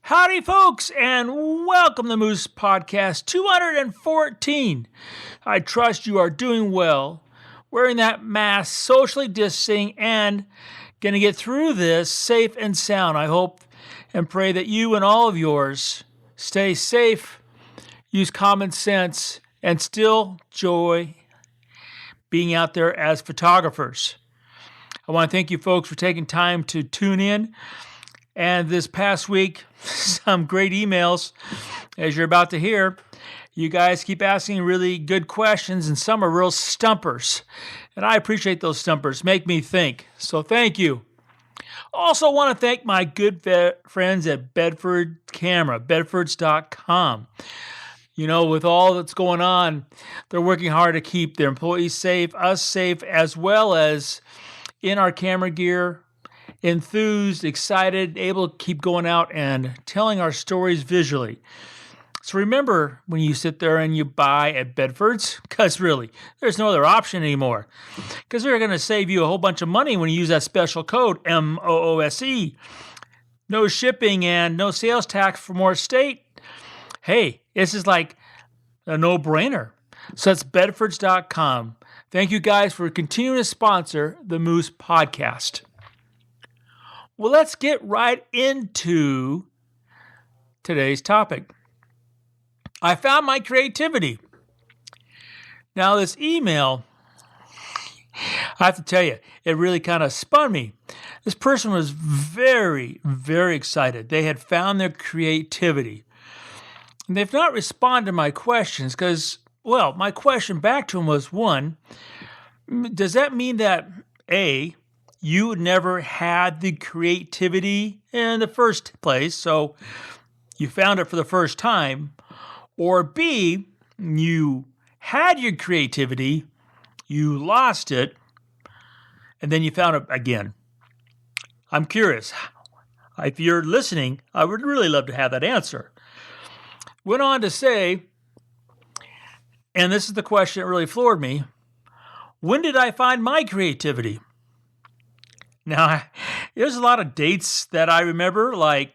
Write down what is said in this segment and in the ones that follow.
Howdy, folks, and welcome to Moose Podcast 214. I trust you are doing well, wearing that mask, socially distancing, and going to get through this safe and sound. I hope and pray that you and all of yours stay safe, use common sense, and still joy being out there as photographers. I want to thank you folks for taking time to tune in. And this past week, some great emails, as you're about to hear. You guys keep asking really good questions, and some are real stumpers. And I appreciate those stumpers. Make me think. So thank you. Also want to thank my good friends at Bedford Camera, bedfords.com. You know, with all that's going on, they're working hard to keep their employees safe, us safe, as well as in our camera gear, enthused, excited, able to keep going out and telling our stories visually. So remember when you sit there and you buy at Bedford's, because really, there's no other option anymore. Because they're going to save you a whole bunch of money when you use that special code, MOOSE. No shipping and no sales tax for more state. Hey, this is like a no-brainer. So that's bedfords.com. Thank you guys for continuing to sponsor the Moose Podcast. Well, let's get right into today's topic. I found my creativity. Now, this email, I have to tell you, it really kind of spun me. This person was very, very excited. They had found their creativity. And they've not responded to my questions because, well, my question back to them was, one, does that mean that, A, you never had the creativity in the first place, so you found it for the first time, or B, you had your creativity, you lost it, and then you found it again? I'm curious. If you're listening, I would really love to have that answer. Went on to say, and this is the question that really floored me, when did I find my creativity? Now, there's a lot of dates that I remember, like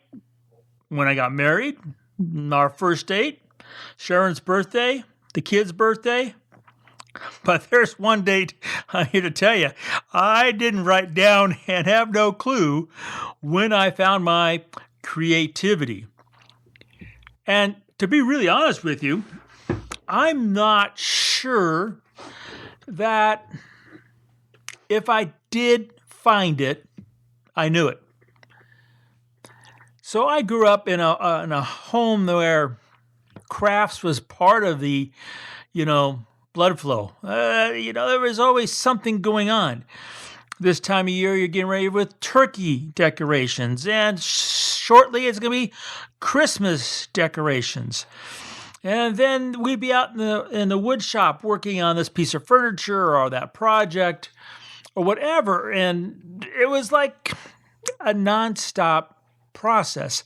when I got married, our first date, Sharon's birthday, the kid's birthday. But there's one date I'm here to tell you, I didn't write down and have no clue when I found my creativity. And to be really honest with you, I'm not sure that if I did find it, I knew it. So I grew up in a home where crafts was part of the, blood flow. There was always something going on. This time of year, you're getting ready with turkey decorations, and shortly it's going to be Christmas decorations. And then we'd be out in the wood shop working on this piece of furniture or that project or whatever. And it was like a nonstop process.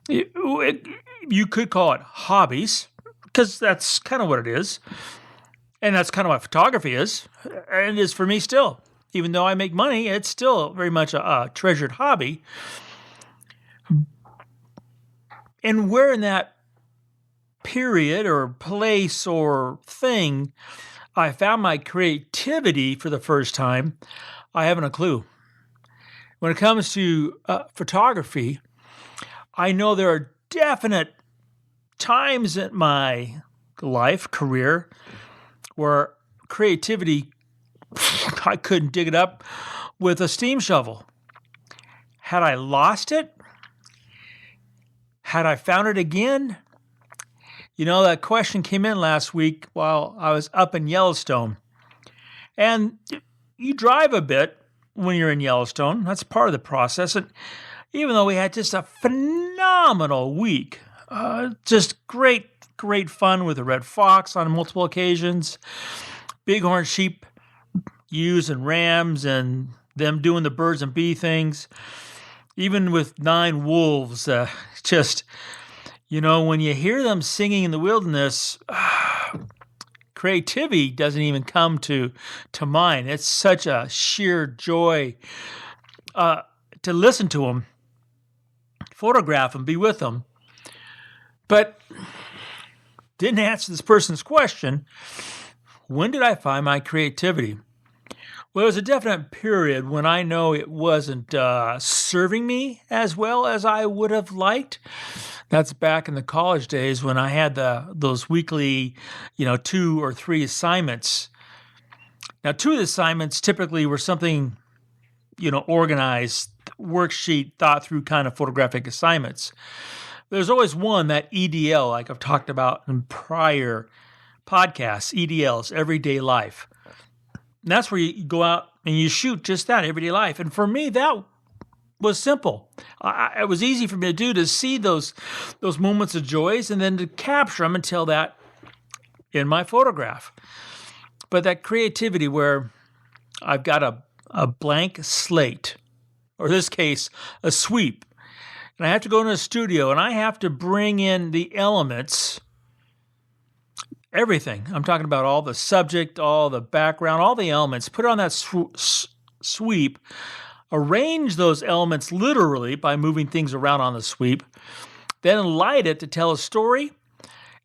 You could call it hobbies, because that's kind of what it is. And that's kind of what photography is. And it is for me still. Even though I make money, it's still very much a treasured hobby. And where in that period or place or thing I found my creativity for the first time, I haven't a clue. When it comes to photography, I know there are definite times in my life, career, where creativity, I couldn't dig it up with a steam shovel. Had I lost it? Had I found it again? That question came in last week while I was up in Yellowstone. And you drive a bit when you're in Yellowstone. That's part of the process. And even though we had just a phenomenal week, just great fun with the red fox on multiple occasions, bighorn sheep, ewes and rams, and them doing the birds and bee things, even with 9 wolves, when you hear them singing in the wilderness, creativity doesn't even come to mind. It's such a sheer joy to listen to them. photograph them, be with them. But didn't answer this person's question. When did I find my creativity? Well, there was a definite period when I know it wasn't serving me as well as I would have liked. That's back in the college days when I had those weekly, 2 or 3 assignments. Now, 2 of the assignments typically were something, organized, worksheet, thought through kind of photographic assignments. There's always one, that EDL, like I've talked about in prior podcasts, EDLs, everyday life. And that's where you go out and you shoot just that, everyday life. And for me, that was simple. It was easy for me to do, to see those moments of joys and then to capture them and tell that in my photograph. But that creativity where I've got a blank slate, or in this case, a sweep, and I have to go into a studio and I have to bring in the elements, everything. I'm talking about all the subject, all the background, all the elements, put it on that sweep, arrange those elements literally by moving things around on the sweep, then light it to tell a story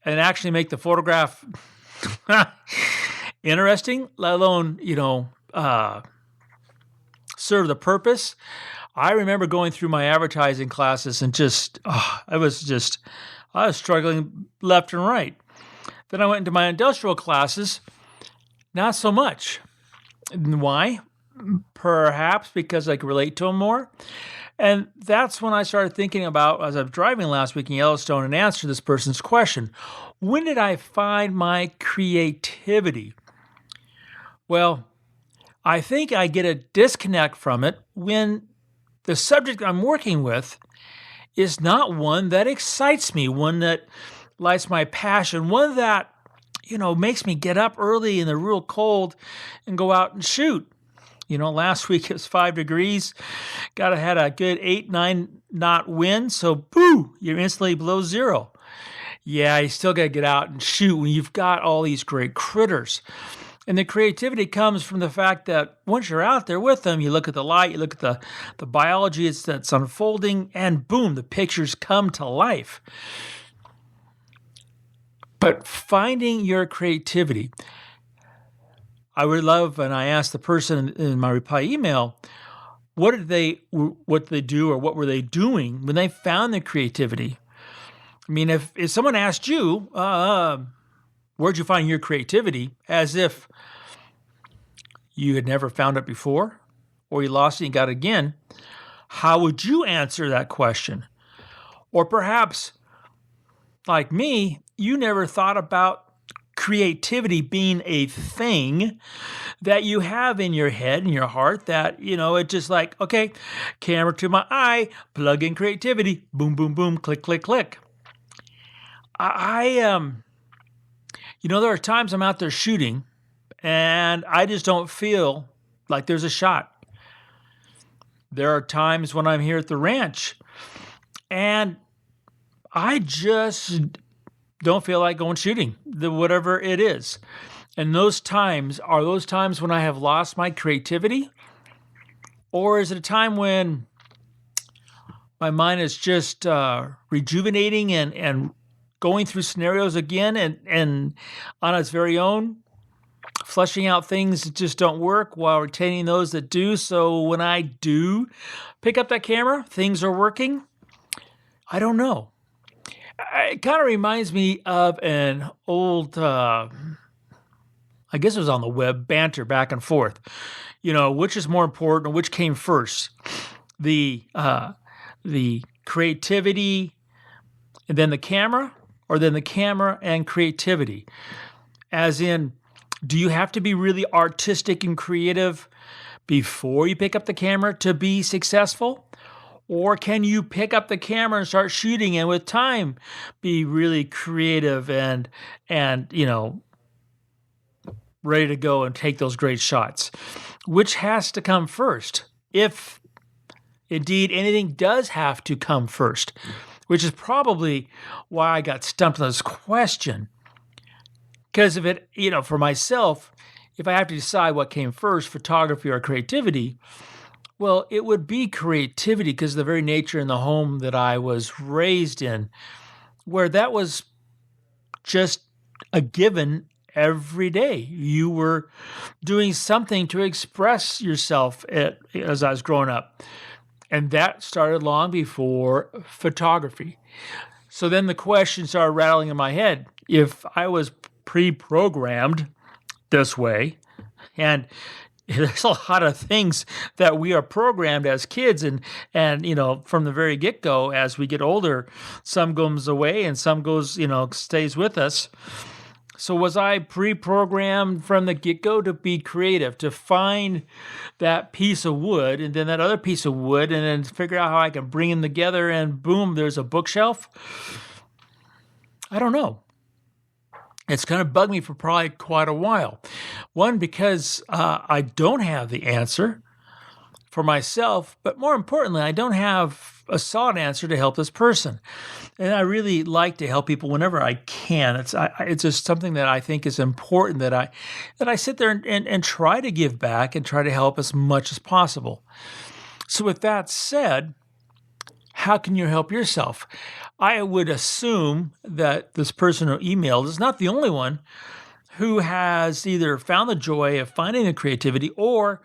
and actually make the photograph interesting, let alone, serve the purpose. I remember going through my advertising classes and I was struggling left and right. Then I went into my industrial classes, not so much. Why? Perhaps because I could relate to them more. And that's when I started thinking about, as I was driving last week in Yellowstone, and answered this person's question. When did I find my creativity? Well, I think I get a disconnect from it when the subject I'm working with is not one that excites me, one that lights my passion, one that, makes me get up early in the real cold and go out and shoot. Last week it was 5 degrees, had a good 8-9 knot wind, so boo, you're instantly below zero. Yeah, you still got to get out and shoot when you've got all these great critters. And the creativity comes from the fact that once you're out there with them, you look at the light, you look at the biology that's unfolding, and boom, the pictures come to life. But finding your creativity, I would love, and I asked the person in my reply email, what did they do, or what were they doing when they found the creativity? I mean, if someone asked you, where'd you find your creativity, as if you had never found it before, or you lost it and got it again, how would you answer that question? Or perhaps, like me, you never thought about creativity being a thing that you have in your head and your heart that, it's just like, okay, camera to my eye, plug in creativity, boom, boom, boom, click, click, click. There are times I'm out there shooting and I just don't feel like there's a shot. There are times when I'm here at the ranch and I just don't feel like going shooting, whatever it is. And those times, are those times when I have lost my creativity? Or is it a time when my mind is just rejuvenating and going through scenarios again and on its very own, fleshing out things that just don't work while retaining those that do? So when I do pick up that camera, things are working? I don't know. It kind of reminds me of an old, I guess it was on the web, banter back and forth. Which is more important, or which came first? The creativity and then the camera, or then the camera and creativity? As in, do you have to be really artistic and creative before you pick up the camera to be successful? Or can you pick up the camera and start shooting and with time be really creative and ready to go and take those great shots? Which has to come first? If indeed anything does have to come first, which is probably why I got stumped on this question. Because if it, for myself, if I have to decide what came first, photography or creativity, Well, it would be creativity because the very nature in the home that I was raised in, where that was just a given every day. You were doing something to express yourself as I was growing up. And that started long before photography. So then the question started rattling in my head. If I was pre-programmed this way, and there's a lot of things that we are programmed as kids, and from the very get-go, as we get older, some goes away and some goes, stays with us. So was I pre-programmed from the get-go to be creative, to find that piece of wood and then that other piece of wood and then figure out how I can bring them together and boom, there's a bookshelf? I don't know. It's kind of bugged me for probably quite a while. One, because I don't have the answer for myself, but more importantly, I don't have a solid answer to help this person. And I really like to help people whenever I can. It's just something that I think is important that I sit there and try to give back and try to help as much as possible. So with that said, how can you help yourself? I would assume that this person who emailed is not the only one who has either found the joy of finding the creativity or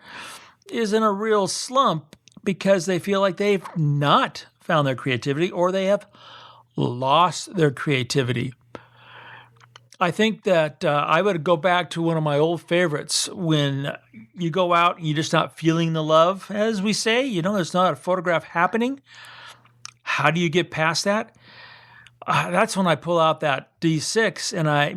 is in a real slump because they feel like they've not found their creativity or they have lost their creativity. I think that I would go back to one of my old favorites. When you go out and you're just not feeling the love, as we say, there's not a photograph happening. How do you get past that? That's when I pull out that D6 and I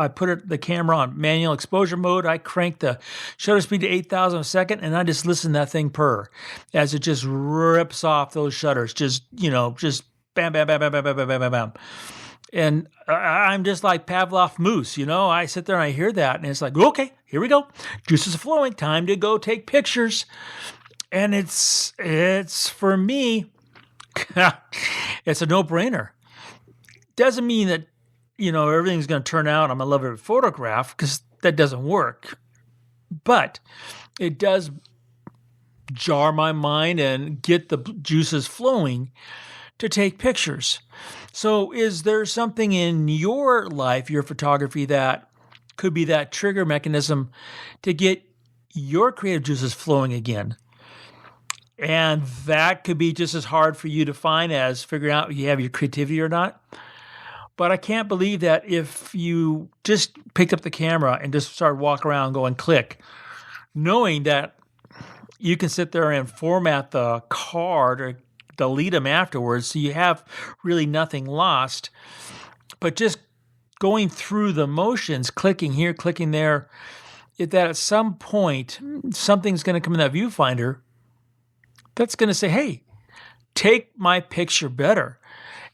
put the camera on manual exposure mode. I crank the shutter speed to 8,000 a second, and I just listen to that thing purr as it just rips off those shutters. Just bam, bam, bam, bam, bam, bam, bam, bam, bam. And I'm just like Pavlov moose, I sit there and I hear that, and it's like, okay, here we go. Juices are flowing. Time to go take pictures. And it's for me, it's a no-brainer. Doesn't mean that, everything's going to turn out, I'm going to love every photograph, because that doesn't work. But it does jar my mind and get the juices flowing to take pictures. So is there something in your life, your photography, that could be that trigger mechanism to get your creative juices flowing again? And that could be just as hard for you to find as figuring out if you have your creativity or not. But I can't believe that if you just picked up the camera and just started walking around going click, knowing that you can sit there and format the card or delete them afterwards, so you have really nothing lost. But just going through the motions, clicking here, clicking there, that at some point, something's going to come in that viewfinder that's going to say, hey, take my picture better.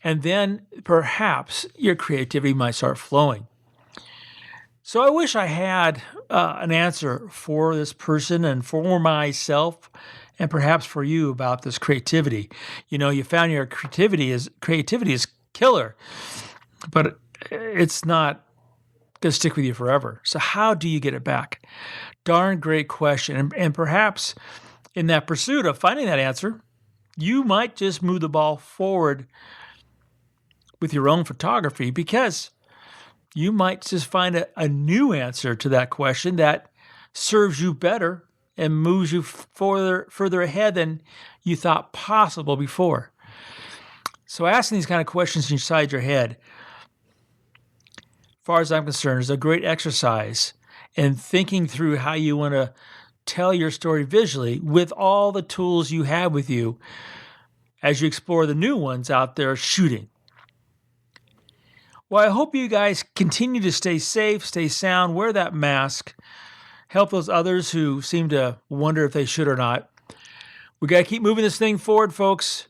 And then perhaps your creativity might start flowing. So I wish I had an answer for this person and for myself and perhaps for you about this creativity. You found your creativity is killer, but it's not going to stick with you forever. So how do you get it back? Darn great question. And perhaps in that pursuit of finding that answer, you might just move the ball forward with your own photography, because you might just find a new answer to that question that serves you better and moves you further ahead than you thought possible before. So asking these kind of questions inside your head, as far as I'm concerned, is a great exercise in thinking through how you want to tell your story visually with all the tools you have with you as you explore the new ones out there shooting. Well, I hope you guys continue to stay safe, stay sound, wear that mask, help those others who seem to wonder if they should or not. We got to keep moving this thing forward, folks.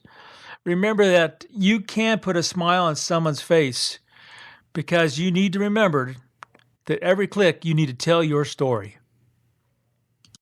Remember that you can put a smile on someone's face, because you need to remember that every click you need to tell your story.